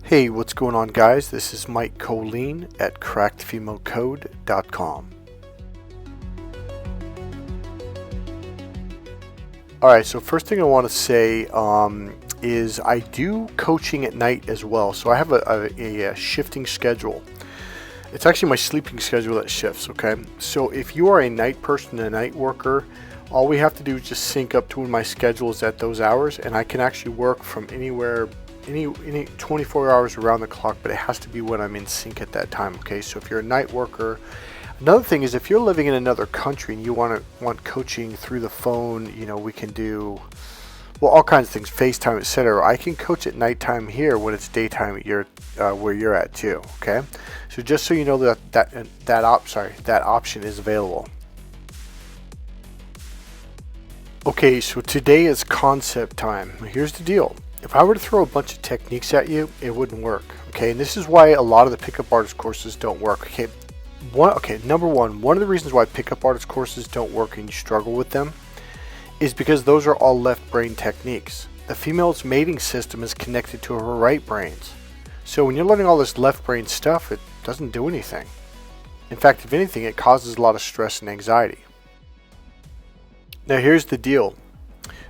Hey, what's going on, guys? This is Mike Kollin at crackedfemalecode.com. Alright, so first thing I want to say is I do coaching at night as well. So I have a shifting schedule. It's actually my sleeping schedule that shifts, okay? So if you are a night person, a night worker, all we have to do is just sync up to when my schedule is at those hours, and I can actually work from anywhere, any 24 hours around the clock, but it has to be when I'm in sync at that time, okay? So if you're a night worker, another thing is if you're living in another country and you want coaching through the phone, we can do, well, all kinds of things, FaceTime, etc. I can coach at nighttime here when it's daytime at where you're at too, okay? So just so you know that option is available. Okay, so today is concept time. Here's the deal. If I were to throw a bunch of techniques at you, it wouldn't work, okay? And this is why a lot of the pickup artist courses don't work, okay? Number one of the reasons why pickup artist courses don't work and you struggle with them is because those are all left brain techniques. The female's mating system is connected to her right brains. So when you're learning all this left brain stuff, it doesn't do anything. In fact, if anything, it causes a lot of stress and anxiety. Now here's the deal.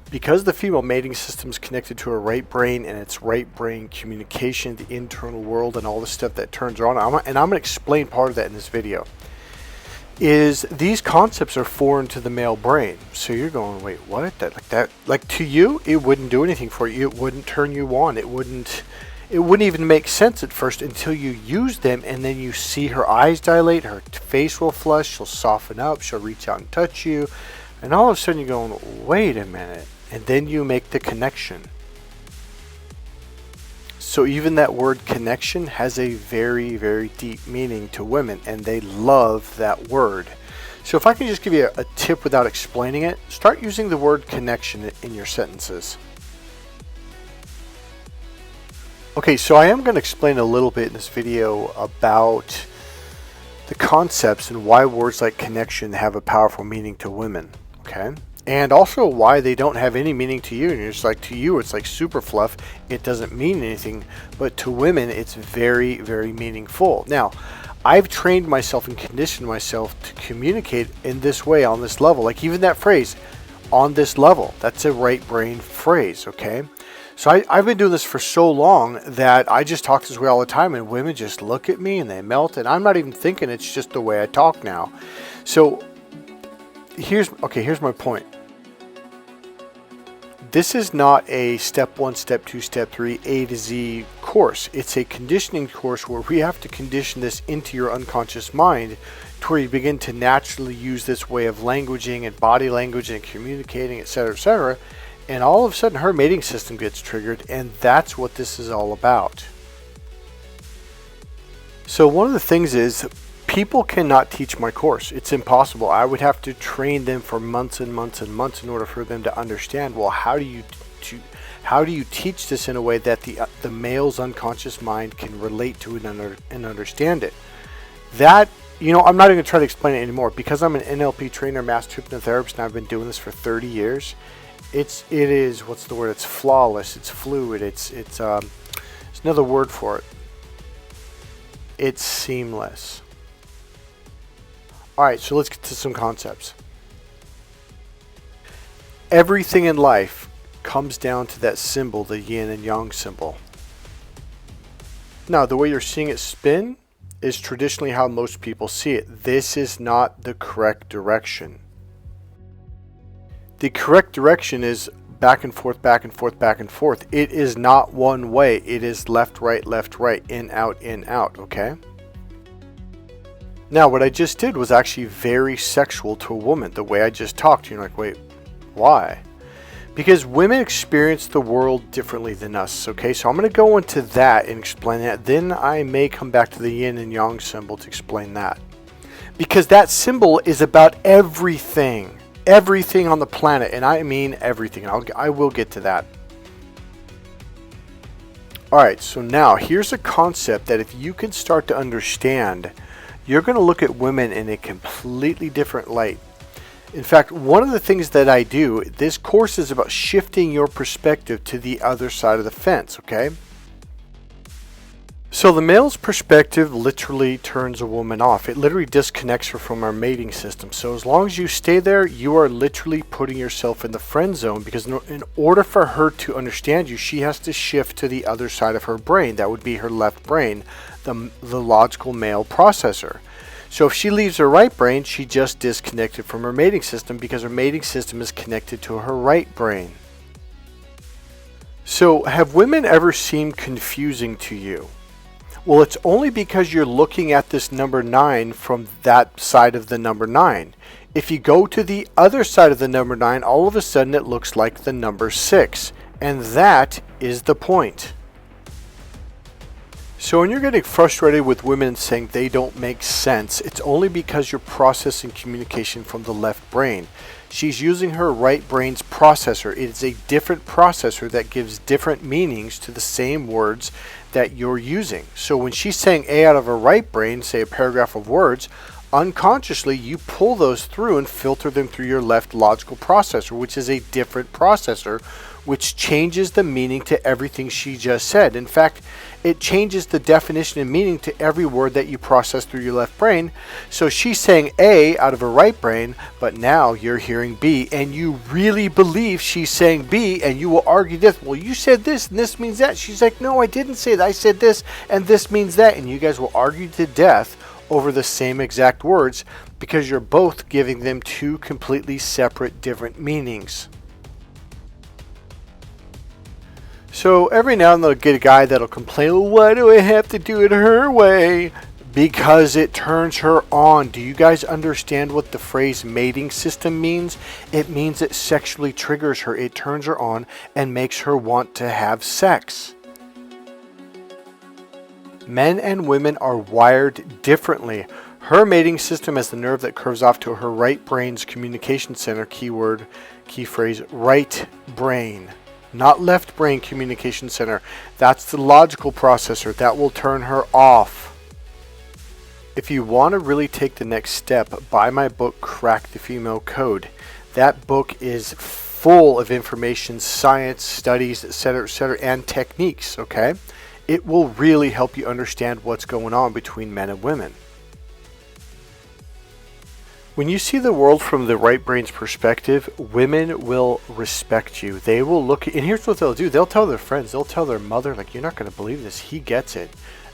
Because the female mating system is connected to her right brain and its right brain communication, the internal world, and all the stuff that turns her on, and I'm going to explain part of that in this video, is these concepts are foreign to the male brain. So you're going, wait, what? Like to you, it wouldn't do anything for you. It wouldn't turn you on. It wouldn't even make sense at first until you use them, and then you see her eyes dilate, her face will flush, she'll soften up, she'll reach out and touch you, and all of a sudden you're going, wait a minute. And then you make the connection. So even that word connection has a very, very deep meaning to women, and they love that word. So if I can just give you a tip without explaining it, start using the word connection in your sentences. Okay, so I am going to explain a little bit in this video about the concepts and why words like connection have a powerful meaning to women, okay? And also why they don't have any meaning to you. And it's like, to you, it's like super fluff. It doesn't mean anything. But to women, it's very, very meaningful. Now, I've trained myself and conditioned myself to communicate in this way, on this level. Like even that phrase, on this level, that's a right brain phrase, okay? So I've been doing this for so long that I just talk this way all the time, and women just look at me and they melt. And I'm not even thinking, it's just the way I talk now. So here's my point. This is not a step 1, step 2, step 3, A to Z course. It's a conditioning course where we have to condition this into your unconscious mind to where you begin to naturally use this way of languaging and body language and communicating, etc., etc. And all of a sudden her mating system gets triggered, and that's what this is all about. So one of the things is, people cannot teach my course. It's impossible. I would have to train them for months and months and months in order for them to understand, well, how do you teach this in a way that the male's unconscious mind can relate to it and understand it? That, I'm not even going to try to explain it anymore, because I'm an NLP trainer, master hypnotherapist, and I've been doing this for 30 years. It is, what's the word? It's flawless. It's fluid. It's another word for it. It's seamless. Alright, so let's get to some concepts. Everything in life comes down to that symbol, the yin and yang symbol. Now, the way you're seeing it spin is traditionally how most people see it. This is not the correct direction. The correct direction is back and forth, back and forth, back and forth. It is not one way. It is left, right, in, out, okay? Now, what I just did was actually very sexual to a woman. The way I just talked, you're like, wait, why? Because women experience the world differently than us, okay? So I'm going to go into that and explain that. Then I may come back to the yin and yang symbol to explain that. Because that symbol is about everything. Everything on the planet. And I mean everything. I will get to that. Alright, so now here's a concept that if you can start to understand, you're going to look at women in a completely different light. In fact, one of the things that I do, this course is about shifting your perspective to the other side of the fence, okay? So the male's perspective literally turns a woman off. It literally disconnects her from our mating system. So as long as you stay there, you are literally putting yourself in the friend zone, because in order for her to understand you, she has to shift to the other side of her brain. That would be her left brain, the logical male processor. So if she leaves her right brain, she just disconnected from her mating system, because her mating system is connected to her right brain. So have women ever seemed confusing to you? Well, it's only because you're looking at this number 9 from that side of the number 9. If you go to the other side of the number 9, all of a sudden it looks like the number 6. And that is the point. So when you're getting frustrated with women saying they don't make sense, it's only because you're processing communication from the left brain. She's using her right brain's processor. It is a different processor that gives different meanings to the same words that you're using. So when she's saying A out of her right brain, say a paragraph of words, unconsciously you pull those through and filter them through your left logical processor, which is a different processor, which changes the meaning to everything she just said. In fact, it changes the definition and meaning to every word that you process through your left brain. So she's saying A out of her right brain, but now you're hearing B, and you really believe she's saying B, and you will argue this. Well, you said this and this means that. She's like, no, I didn't say that. I said this and this means that. And you guys will argue to death over the same exact words, because you're both giving them two completely separate, different meanings. So every now and then they'll get a guy that'll complain, well, why do I have to do it her way? Because it turns her on. Do you guys understand what the phrase mating system means? It means it sexually triggers her. It turns her on and makes her want to have sex. Men and women are wired differently. Her mating system has the nerve that curves off to her right brain's communication center, keyword, key phrase, right brain. Not left brain communication center. That's the logical processor. That will turn her off. If you want to really take the next step, buy my book, Crack the Female Code. That book is full of information, science, studies, etc., and techniques, okay? It will really help you understand what's going on between men and women. When you see the world from the right brain's perspective, women will respect you. They will look, and here's what they'll do. They'll tell their friends, they'll tell their mother, like, you're not going to believe this. He gets it.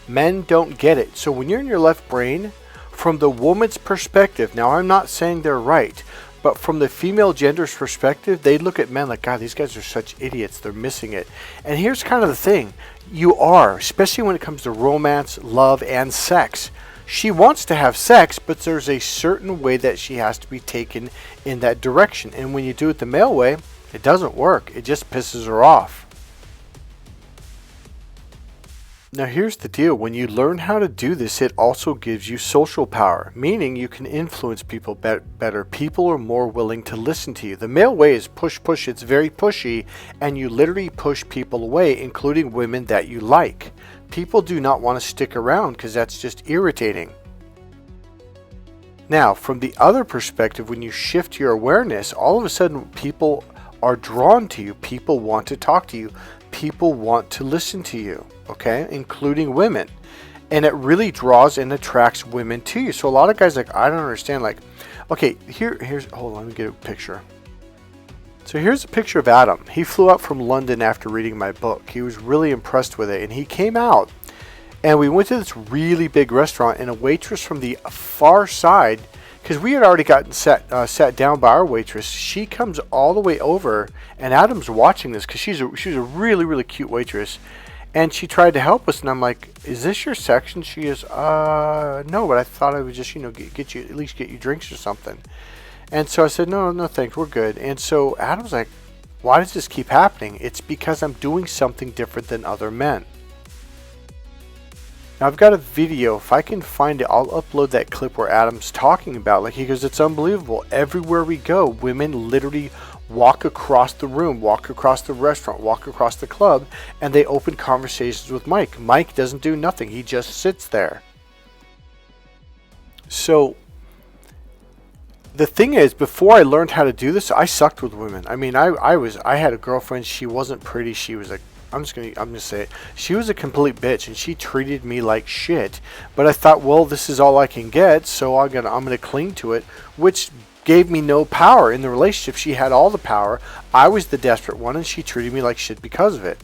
Men don't get it. So when you're in your left brain, from the woman's perspective, now I'm not saying they're right, but from the female gender's perspective, they look at men like, God, these guys are such idiots. They're missing it. And here's kind of the thing. You are, especially when it comes to romance, love, and sex. She wants to have sex, but there's a certain way that she has to be taken in that direction. And when you do it the male way, it doesn't work. It just pisses her off. Now here's the deal. When you learn how to do this, it also gives you social power, meaning you can influence people better. People are more willing to listen to you. The male way is push, push. It's very pushy, and you literally push people away, including women that you like. People do not want to stick around because that's just irritating. Now, from the other perspective, when you shift your awareness, all of a sudden people are drawn to you. People want to talk to you. People want to listen to you, okay? Including women. And it really draws and attracts women to you. So a lot of guys like, I don't understand. Like, okay, here's, hold on, let me get a picture. So here's a picture of Adam. He flew out from London after reading my book. He was really impressed with it. And he came out and we went to this really big restaurant, and a waitress from the far side, because we had already gotten sat down by our waitress, she comes all the way over, and Adam's watching this because she's a really, really cute waitress. And she tried to help us, and I'm like, is this your section? She goes, no, but I thought I would just, get you, at least get you drinks or something. And so I said, no, thanks, we're good. And so Adam's like, why does this keep happening? It's because I'm doing something different than other men. Now I've got a video. If I can find it, I'll upload that clip where Adam's talking about, like, he goes, it's unbelievable. Everywhere we go, women literally walk across the room, walk across the restaurant, walk across the club, and they open conversations with Mike. Mike doesn't do nothing. He just sits there. So the thing is, before I learned how to do this, I sucked with women. I mean, I had a girlfriend. She wasn't pretty. She was a I'm just gonna say it. She was a complete bitch, and she treated me like shit. But I thought, well, this is all I can get, so I'm gonna cling to it, which gave me no power in the relationship. She had all the power. I was the desperate one, and she treated me like shit because of it.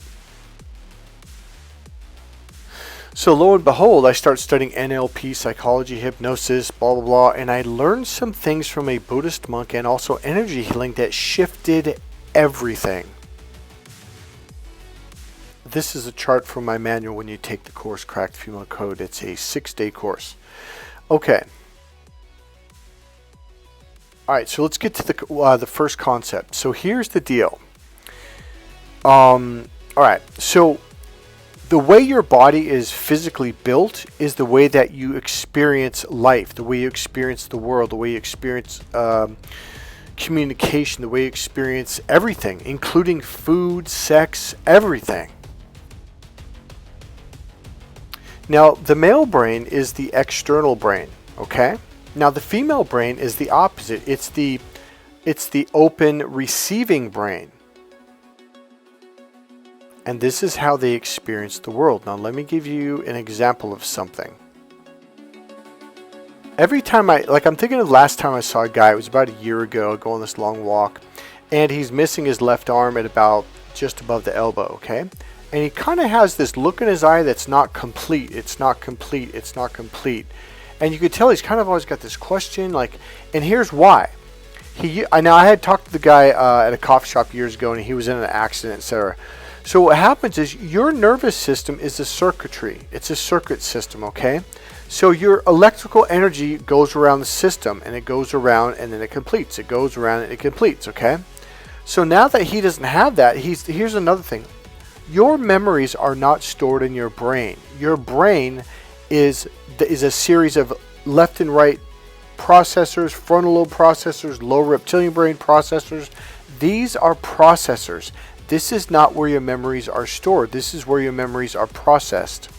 So lo and behold, I start studying NLP, psychology, hypnosis, blah, blah, blah, and I learned some things from a Buddhist monk and also energy healing that shifted everything. This is a chart from my manual when you take the course, Cracked Female Code. It's a 6-day course. Okay. All right, so let's get to the first concept. So here's the deal. All right, so the way your body is physically built is the way that you experience life, the way you experience the world, the way you experience communication, the way you experience everything, including food, sex, everything. Now, the male brain is the external brain, okay? Now, the female brain is the opposite. It's the open receiving brain. And this is how they experience the world. Now, let me give you an example of something. Every time I'm thinking of last time I saw a guy, it was about a year ago, go on this long walk, and he's missing his left arm at about just above the elbow, okay? And he kind of has this look in his eye that's not complete. It's not complete. It's not complete. And you could tell he's kind of always got this question, and here's why. I had talked to the guy at a coffee shop years ago, and he was in an accident, etc. So what happens is your nervous system is a circuitry. It's a circuit system, okay? So your electrical energy goes around the system, and it goes around, and then it completes. It goes around, and it completes, okay? So now that he doesn't have that, here's another thing. Your memories are not stored in your brain. Your brain is a series of left and right processors, frontal lobe processors, lower reptilian brain processors. These are processors. This is not where your memories are stored. This is where your memories are processed.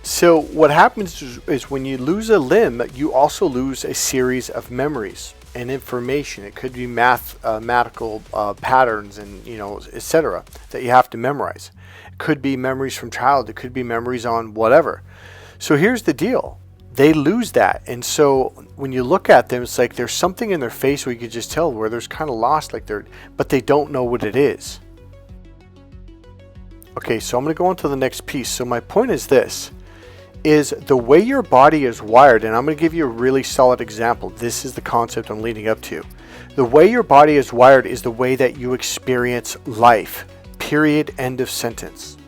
So what happens is when you lose a limb, you also lose a series of memories and information. It could be mathematical patterns and etc. that you have to memorize. It could be memories from childhood. It could be memories on whatever. So here's the deal. They lose that. And so when you look at them, it's like there's something in their face where you could just tell where there's kind of lost, but they don't know what it is. Okay, so I'm going to go on to the next piece. So my point is this. Is the way your body is wired, and I'm going to give you a really solid example. This is the concept I'm leading up to. The way your body is wired is the way that you experience life. Period. End of sentence.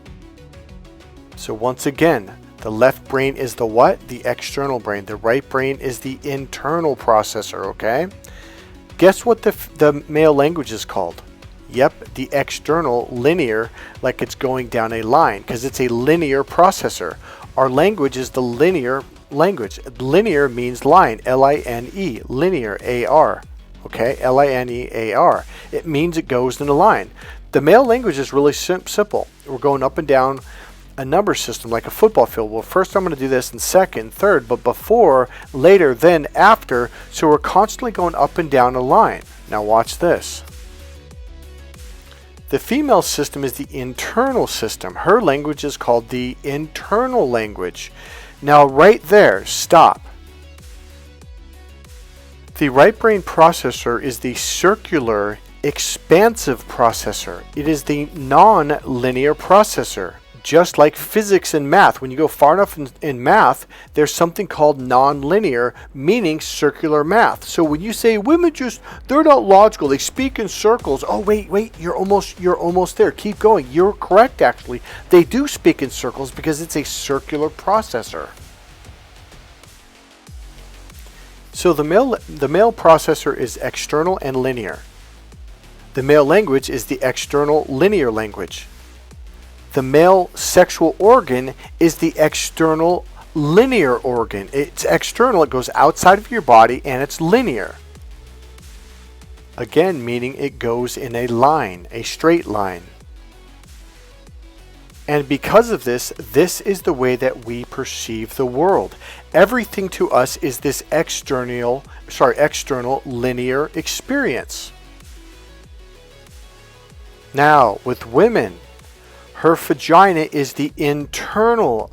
So once again, the left brain is the what? The external brain. The right brain is the internal processor, okay? Guess what the male language is called? Yep, the external linear, like it's going down a line, because it's a linear processor. Our language is the linear language. Linear means line, L-I-N-E, linear, A-R, okay, L-I-N-E-A-R. It means it goes in a line. The male language is really simple. We're going up and down a number system like a football field. Well, first I'm going to do this, and second, third, but before, later, then, after. So we're constantly going up and down a line. Now watch this. The female system is the internal system. Her language is called the internal language. Now right there, stop. The right brain processor is the circular, expansive processor. It is the non-linear processor. Just like physics and math, when you go far enough in math, there's something called non-linear, meaning circular math. So when you say women they're not logical, they speak in circles. Oh, wait, you're almost there. Keep going. You're correct, actually. They do speak in circles because it's a circular processor. So the male processor is external and linear. The male language is the external linear language. The male sexual organ is the external linear organ. It's external, it goes outside of your body, and it's linear. Again, meaning it goes in a line, a straight line. And because of this is the way that we perceive the world. Everything to us is this external linear experience. Now, with women, her vagina is the internal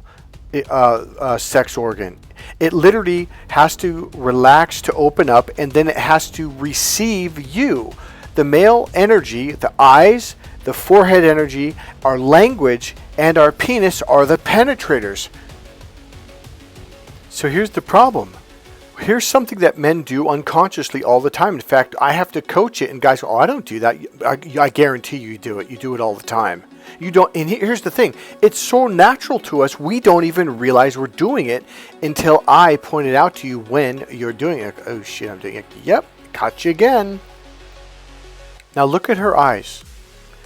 sex organ. It literally has to relax to open up, and then it has to receive you. The male energy, the eyes, the forehead energy, our language, and our penis are the penetrators. So here's the problem. Here's something that men do unconsciously all the time. In fact, I have to coach it, and guys go, "Oh, I don't do that." I guarantee you do it. You do it all the time. You don't. And here's the thing. It's so natural to us, we don't even realize we're doing it until I point it out to you when you're doing it. Oh, shit, I'm doing it. Yep, caught you again. Now look at her eyes.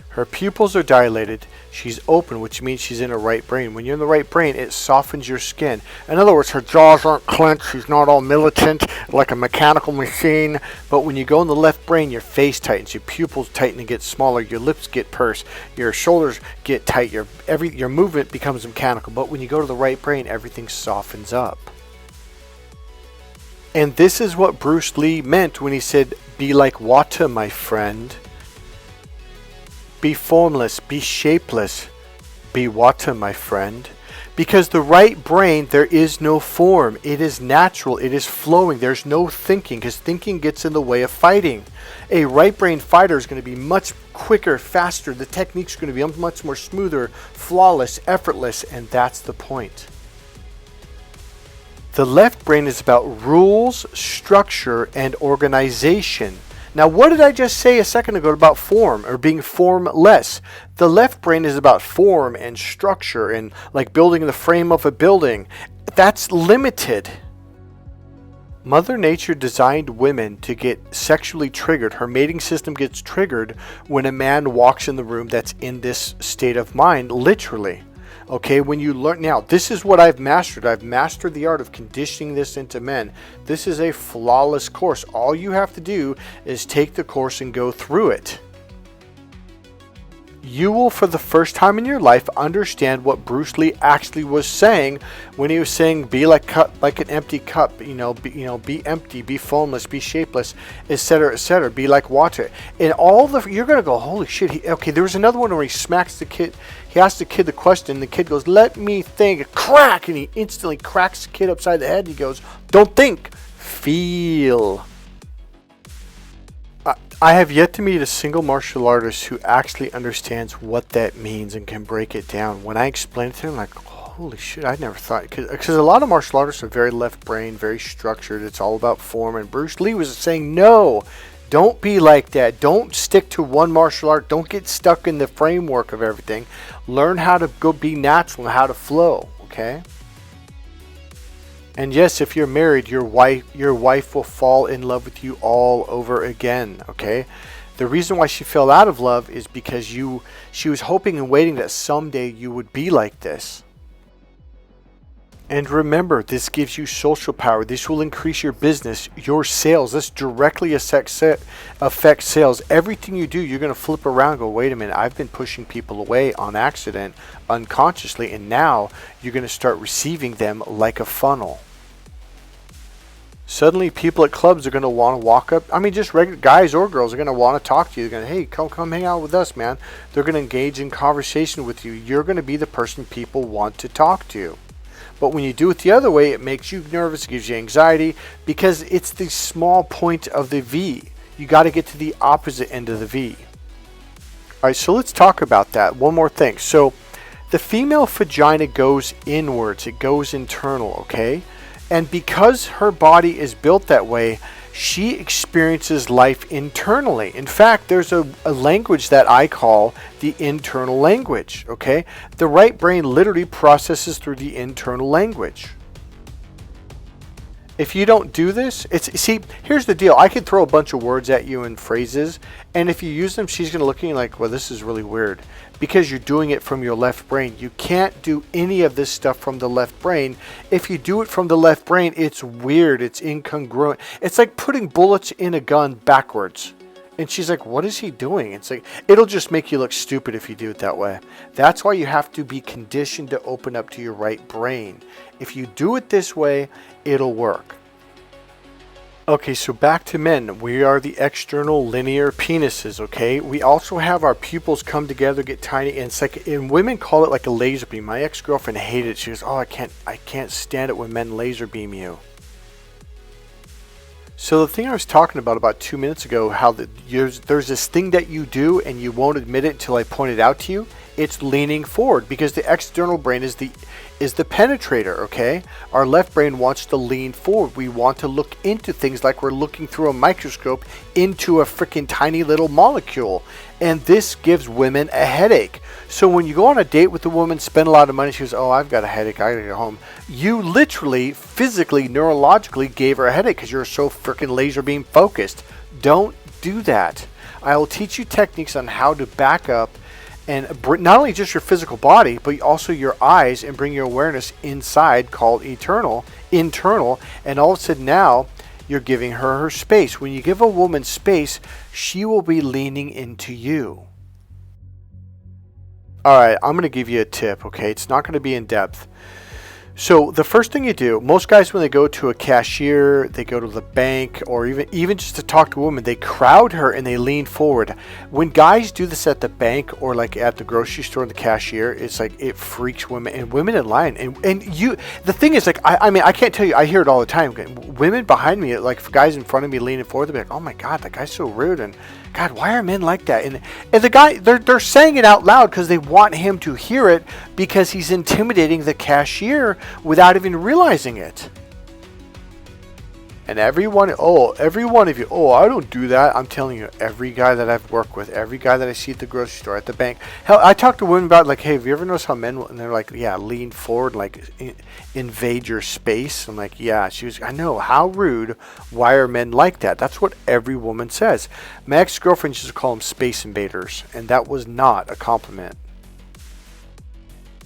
Her pupils are dilated. She's open, which means she's in her right brain. When you're in the right brain, it softens your skin. In other words, her jaws aren't clenched. She's not all militant like a mechanical machine. But when you go in the left brain, your face tightens, your pupils tighten and get smaller, your lips get pursed, your shoulders get tight, your movement becomes mechanical. But when you go to the right brain, everything softens up. And this is what Bruce Lee meant when he said, "Be like water, my friend. Be formless, be shapeless, be water, my friend." Because the right brain, there is no form. It is natural. It is flowing. There's no thinking, because thinking gets in the way of fighting. A right brain fighter is going to be much quicker, faster. The techniques are going to be much more smoother, flawless, effortless, and that's the point. The left brain is about rules, structure, and organization. Now, what did I just say a second ago about form or being formless? The left brain is about form and structure and like building the frame of a building. That's limited. Mother Nature designed women to get sexually triggered. Her mating system gets triggered when a man walks in the room that's in this state of mind, literally. Okay, when you learn, now this is what I've mastered. I've mastered the art of conditioning this into men. This is a flawless course. All you have to do is take the course and go through it. You will, for the first time in your life, understand what Bruce Lee actually was saying when he was saying, "Be like an empty cup." Be empty, be formless, be shapeless, etc., etc. Be like water. And you're gonna go, "Holy shit!" Okay, there was another one where he smacks the kid. He asks the kid the question. The kid goes, "Let me think." Crack, and he instantly cracks the kid upside the head. He goes, "Don't think, feel." I have yet to meet a single martial artist who actually understands what that means and can break it down. When I explain it to him, like, holy shit, I never thought. Because a lot of martial artists are very left brain, very structured. It's all about form. And Bruce Lee was saying, no, don't be like that. Don't stick to one martial art. Don't get stuck in the framework of everything. Learn how to go be natural and how to flow, okay? And yes, if you're married, your wife will fall in love with you all over again, okay? The reason why she fell out of love is because she was hoping and waiting that someday you would be like this. And remember, this gives you social power. This will increase your business, your sales. This directly affects sales. Everything you do, you're going to flip around and go, wait a minute, I've been pushing people away on accident, unconsciously, and now you're going to start receiving them like a funnel. Suddenly, people at clubs are going to want to walk up. I mean, just regular guys or girls are going to want to talk to you. They're going to, hey, come hang out with us, man. They're going to engage in conversation with you. You're going to be the person people want to talk to. But when you do it the other way, it makes you nervous, it gives you anxiety, because it's the small point of the V. You got to get to the opposite end of the V. All right, so let's talk about that. One more thing. So the female vagina goes inwards. It goes internal, okay? And because her body is built that way, she experiences life internally. In fact, there's a language that I call the internal language, okay? The right brain literally processes through the internal language. If you don't do this, see, here's the deal. I could throw a bunch of words at you and phrases, and if you use them, she's going to look at you like, well, this is really weird, because you're doing it from your left brain. You can't do any of this stuff from the left brain. If you do it from the left brain, it's weird. It's incongruent. It's like putting bullets in a gun backwards. And she's like, what is he doing? It's like, it'll just make you look stupid if you do it that way. That's why you have to be conditioned to open up to your right brain. If you do it this way, it'll work. Okay, so back to men. We are the external linear penises, okay? We also have our pupils come together, get tiny, and it's like, and women call it like a laser beam. My ex-girlfriend hated it. She goes, "Oh, I can't stand it when men laser beam you." So the thing I was talking about 2 minutes ago, how there's this thing that you do and you won't admit it until I point it out to you. It's leaning forward, because the external brain is the penetrator, okay? Our left brain wants to lean forward. We want to look into things like we're looking through a microscope into a freaking tiny little molecule. And this gives women a headache. So when you go on a date with a woman, spend a lot of money, she goes, "Oh, I've got a headache, I gotta go home." You literally, physically, neurologically gave her a headache because you're so freaking laser beam focused. Don't do that. I will teach you techniques on how to back up and not only just your physical body, but also your eyes, and bring your awareness inside, called internal, and all of a sudden now you're giving her space. When you give a woman space, she will be leaning into you. All right, I'm going to give you a tip, okay? It's not going to be in depth. So the first thing you do, most guys when they go to a cashier, they go to the bank, or even just to talk to a woman, they crowd her and they lean forward. When guys do this at the bank or like at the grocery store and the cashier, it's like it freaks women, and women in line. And you, the thing is, like, I mean, I can't tell you, I hear it all the time. Women behind me, like guys in front of me leaning forward, they'll be like, "Oh my God, that guy's so rude," and "God, why are men like that?" And the guy, they're saying it out loud because they want him to hear it, because he's intimidating the cashier without even realizing it. And every one of you, "Oh, I don't do that." I'm telling you, every guy that I've worked with, every guy that I see at the grocery store, at the bank. Hell, I talk to women about, like, "Hey, have you ever noticed how men," and they're like, "Yeah, lean forward, like invade your space." I'm like, "Yeah." She was, "I know, how rude. Why are men like that?" That's what every woman says. My ex-girlfriend used to call them space invaders, and that was not a compliment.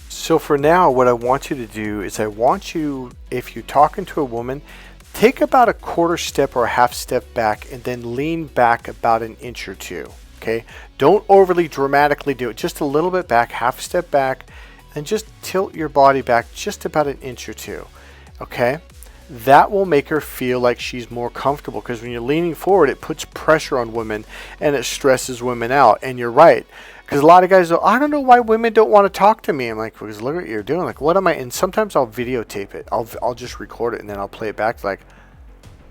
So for now, what I want you to do is, I want you, if you're talking to a woman, take about a quarter step or a half step back, and then lean back about an inch or two, okay? Don't overly dramatically do it. Just a little bit back, half step back, and just tilt your body back just about an inch or two, okay? That will make her feel like she's more comfortable, because when you're leaning forward, it puts pressure on women and it stresses women out. And you're right, because a lot of guys go, "I don't know why women don't want to talk to me." I'm like, "Because look what you're doing. Like, what am I?" And sometimes I'll videotape it. I'll just record it, and then I'll play it back. Like,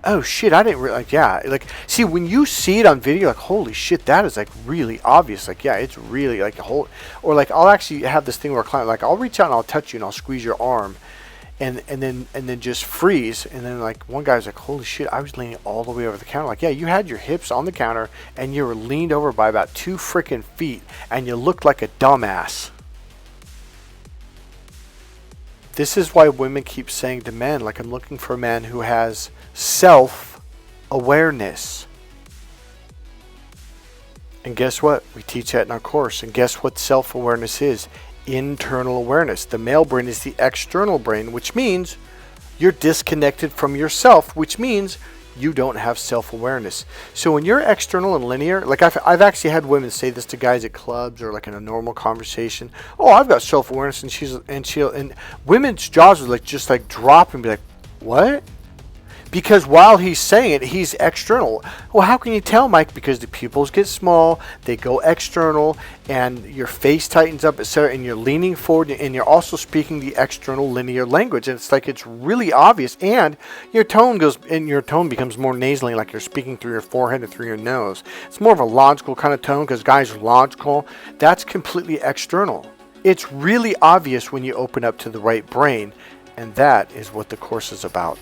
"Oh shit, I didn't like, yeah." Like, see, when you see it on video, like, "Holy shit, that is like really obvious." Like, yeah, it's really like a whole. Or like, I'll actually have this thing where a client, like, I'll reach out and I'll touch you and I'll squeeze your arm, and then just freeze. And then like one guy's like, "Holy shit, I was leaning all the way over the counter." Like, yeah, you had your hips on the counter and you were leaned over by about 2 freaking feet, and you looked like a dumbass. This is why women keep saying to men, like, "I'm looking for a man who has self-awareness." And guess what? We teach that in our course. And guess what self-awareness is? Internal awareness. The male brain is the external brain, which means you're disconnected from yourself, which means you don't have self-awareness. So when you're external and linear, like I've actually had women say this to guys at clubs or like in a normal conversation, "Oh, I've got self-awareness," and women's jaws would like just like drop and be like, "What?" Because while he's saying it, he's external. Well, how can you tell, Mike? Because the pupils get small, they go external, and your face tightens up, etc., and you're leaning forward, and you're also speaking the external linear language. And it's like, it's really obvious, and your tone becomes more nasally, like you're speaking through your forehead and through your nose. It's more of a logical kind of tone, because guys are logical. That's completely external. It's really obvious when you open up to the right brain, and that is what the course is about.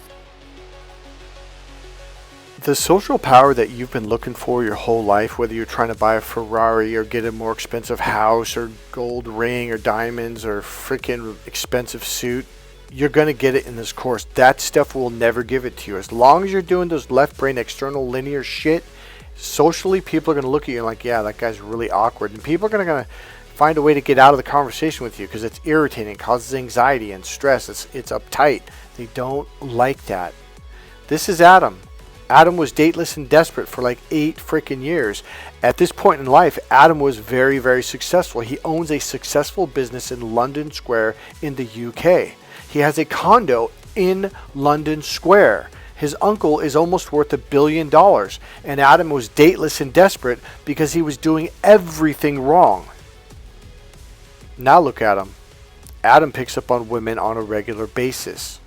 The social power that you've been looking for your whole life, whether you're trying to buy a Ferrari or get a more expensive house or gold ring or diamonds or freaking expensive suit, you're going to get it in this course. That stuff will never give it to you. As long as you're doing those left brain external linear shit, socially people are going to look at you and like, "Yeah, that guy's really awkward." And people are going to find a way to get out of the conversation with you because it's irritating, it causes anxiety and stress. It's uptight. They don't like that. This is Adam. Adam was dateless and desperate for like 8 freaking years. At this point in life, Adam was very, very successful. He owns a successful business in London Square in the UK. He has a condo in London Square. His uncle is almost worth $1 billion, and Adam was dateless and desperate because he was doing everything wrong. Now look at him. Adam picks up on women on a regular basis.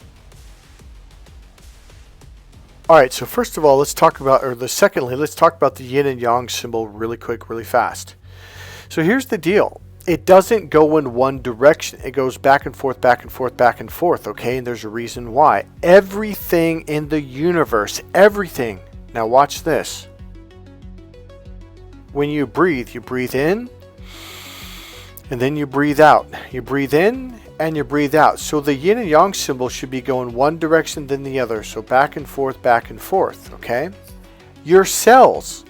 Alright, so first of all, let's talk about the yin and yang symbol really quick, really fast. So here's the deal. It doesn't go in one direction. It goes back and forth, back and forth, back and forth, okay? And there's a reason why. Everything in the universe, everything. Now watch this. When you breathe in, and then you breathe out. You breathe in, and you breathe out. So the yin and yang symbol should be going one direction, then the other. So back and forth, okay? Your cells,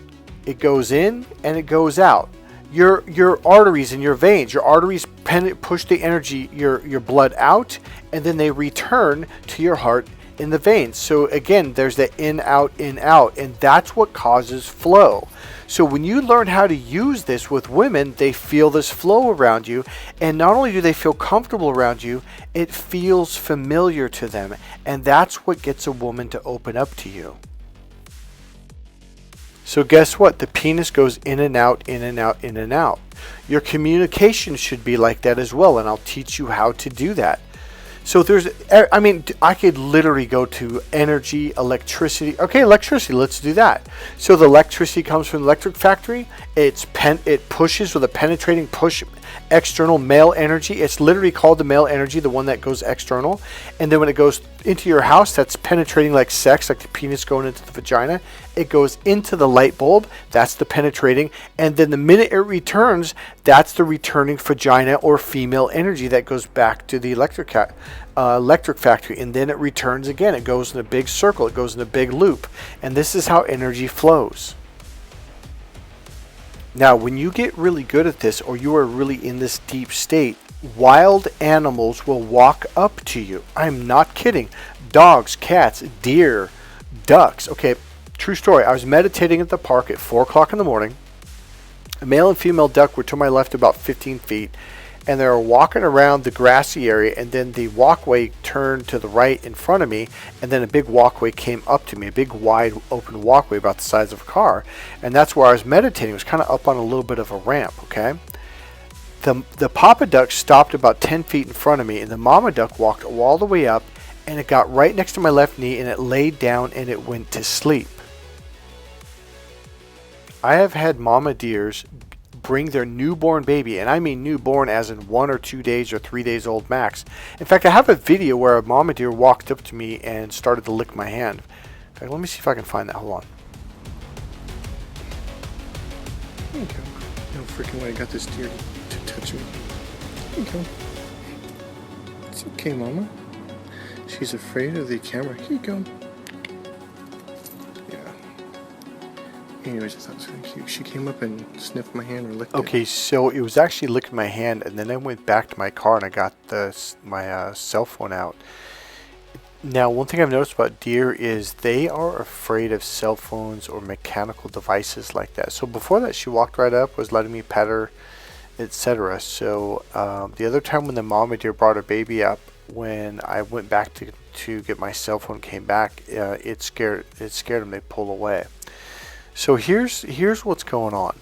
it goes in and it goes out. Your arteries and your veins, your arteries push the energy, your blood out, and then they return to your heart in the veins. So again, there's the in, out, and that's what causes flow. So when you learn how to use this with women, they feel this flow around you, and not only do they feel comfortable around you, it feels familiar to them, and that's what gets a woman to open up to you. So guess what? The penis goes in and out, in and out, in and out. Your communication should be like that as well, and I'll teach you how to do that. So I could literally go to energy, electricity. Okay, electricity, let's do that. So the electricity comes from the electric factory. It pushes with a penetrating push, external male energy. It's literally called the male energy, the one that goes external. And then when it goes into your house, that's penetrating like sex, like the penis going into the vagina. It goes into the light bulb, that's the penetrating. And then the minute it returns, that's the returning vagina or female energy that goes back to the electric factory. And then it returns again. It goes in a big circle. It goes in a big loop. And this is how energy flows. Now, when you get really good at this, or you are really in this deep state, wild animals will walk up to you. I'm not kidding. Dogs, cats, deer, ducks. Okay, true story. I was meditating at the park at 4 o'clock in the morning. A male and female duck were to my left about 15 feet, and they were walking around the grassy area, and then the walkway turned to the right in front of me, and then a big walkway came up to me, a big wide open walkway about the size of a car, and that's where I was meditating. It was kind of up on a little bit of a ramp, okay? The papa duck stopped about 10 feet in front of me, and the mama duck walked all the way up, and it got right next to my left knee, and it laid down and it went to sleep. I have had mama deers bring their newborn baby, and I mean newborn as in 1 or 2 days or 3 days old max. In fact, I have a video where a mama deer walked up to me and started to lick my hand. In fact, let me see if I can find that. Hold on. There you go. No freaking way I got this deer to touch me. There you go. It's okay, mama. She's afraid of the camera. Here you go. Anyways, I thought it was kind of cute. She came up and sniffed my hand or licked it. Okay, so it was actually licking my hand, and then I went back to my car and I got my cell phone out. Now, one thing I've noticed about deer is they are afraid of cell phones or mechanical devices like that. So before that, she walked right up, was letting me pet her, etc. So the other time when the mama deer brought her baby up, when I went back to get my cell phone, came back, it scared them. They pulled away. So here's what's going on.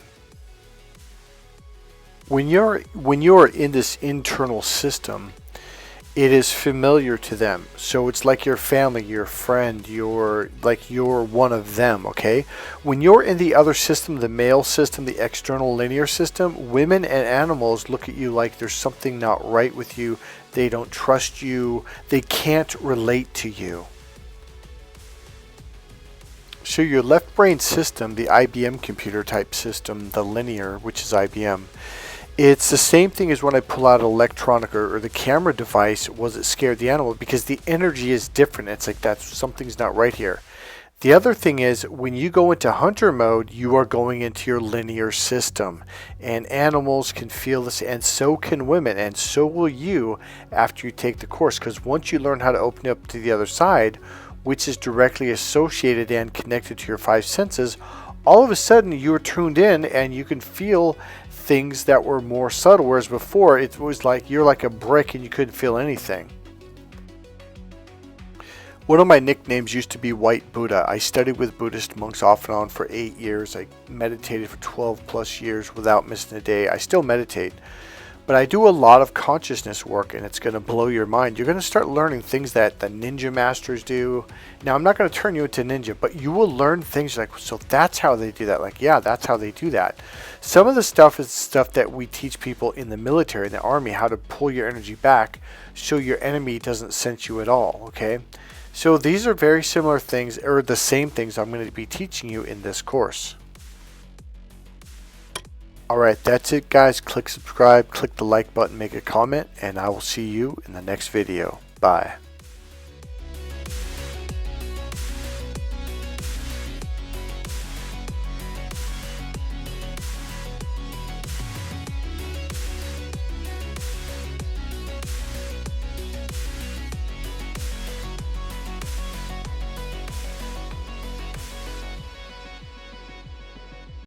When you're in this internal system, it is familiar to them. So it's like your family, your friend, you're one of them, okay? When you're in the other system, the male system, the external linear system, women and animals look at you like there's something not right with you. They don't trust you. They can't relate to you. So your left brain system, the IBM computer type system, the linear, which is IBM, it's the same thing as when I pull out an electronic or the camera device. Was it scared the animal? Because the energy is different. It's like something's not right here. The other thing is when you go into hunter mode, you are going into your linear system, and animals can feel this, and so can women, and so will you after you take the course. Because once you learn how to open up to the other side, which is directly associated and connected to your 5 senses, all of a sudden you're tuned in and you can feel things that were more subtle, whereas before it was like you're like a brick and you couldn't feel anything. One of my nicknames used to be White Buddha. I studied with Buddhist monks off and on for 8 years. I meditated for 12 plus years without missing a day. I still meditate, but I do a lot of consciousness work, and it's going to blow your mind. You're going to start learning things that the ninja masters do. Now, I'm not going to turn you into ninja, but you will learn things like, so that's how they do that. Like, yeah, that's how they do that. Some of the stuff is stuff that we teach people in the military, in the army, how to pull your energy back so your enemy doesn't sense you at all, okay? So these are very similar things, or the same things I'm going to be teaching you in this course. Alright, that's it guys. Click subscribe, click the like button, make a comment, and I will see you in the next video. Bye.